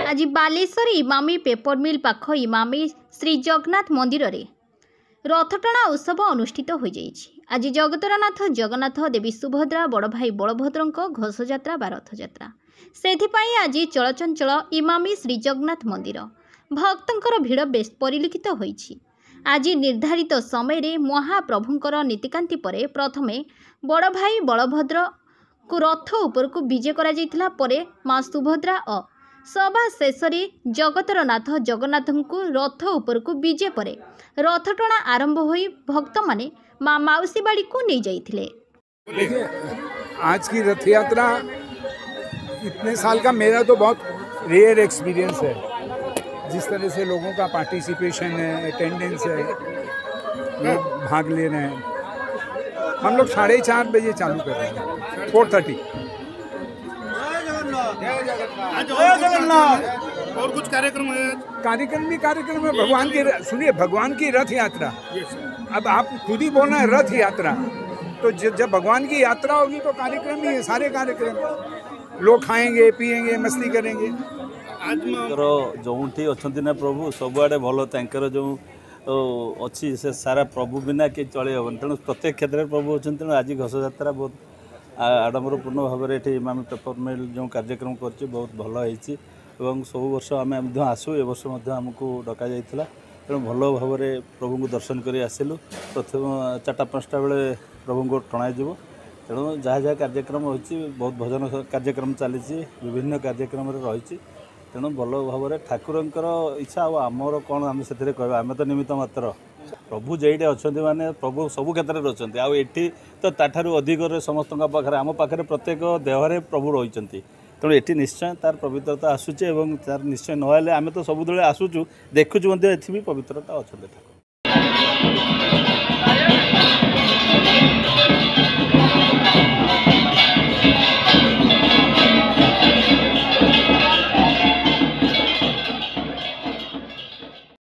आज बालेश्वर इमामी पेपर मिल पाख इमामी श्री जगन्नाथ मंदिर रे रथटଣା उत्सव अनुष्ठित हो जाइछि। आज जगतरनाथ जगन्नाथ देवी सुभद्रा बड़ भाई बलभद्र घोषयात्रा बा रथयात्रा से आज चलचंचल इमामी श्री जगन्नाथ मंदिर भक्तंकर भीड़ बेस परिलक्षित होइछि। आज निर्धारित समय महाप्रभुंकर नीतिकांति परे प्रथमे बड़ भाई बलभद्र को रथ उपर को विजे करा जाइतिला परे मां सुभद्रा और सभा शेष जगतरनाथ जगन्नाथ को रथ उपर को विजे परे रथटଣା आरंभ होई भक्त माने मां माउसी बाड़ी को नहीं जाइथिले। देखिए, आज की रथ यात्रा इतने साल का मेरा तो बहुत रेयर एक्सपीरियंस है। जिस तरह से लोगों का पार्टिसिपेशन है, अटेंडेंस है, लोग भाग ले रहे हैं। हम लोग 4:30 बजे चालू कर रहे हैं, 4:30। और कुछ कार्यक्रम है? कार्यक्रम है भगवान की, सुनिए, भगवान की रथ यात्रा। अब आप खुद ही बोलना है रथ यात्रा, तो जब भगवान की यात्रा होगी तो कार्यक्रम ही है, सारे कार्यक्रम। लोग खाएंगे, पिएंगे, मस्ती करेंगे। जो अच्छा ना प्रभु सबुआड़े भल तर जो अच्छी से सारा प्रभु बिना कि चल हेन तेणु प्रत्येक क्षेत्र में प्रभु अच्छा। तेणु आज घोषयात्रा बहुत आडंबरपूर्ण भाव में ये इमामी पेपर मिल जो कार्यक्रम कर बहुत भल होती। सब वर्ष आम आसू ए वर्ष आमको डक जाइला। तेणु भल भाव में प्रभु को दर्शन कर आसलु। प्रथम 4-5टा बेले प्रभु को टणाइव। तेणु जहाँ जहाँ कार्यक्रम होती बहुत भजन कार्यक्रम चली विभिन्न कार्यक्रम रही। तेणु भल भाव में ठाकुरंकर इच्छा आमर कौन आम से कह आम तो निमित्त मात्र। प्रभु जेडे अच्छा माने प्रभु सबु क्षेत्र में अच्छा आठी तो ताठारू अधिक समस्त पाखे आम पाखे प्रत्येक देहरे प्रभु रही। तेणु ये निश्चय तार पवित्रता आसूचे तार निश्चय ना आम तो सबुले आसूचु देखुचु एथि भी पवित्रता अच्छा।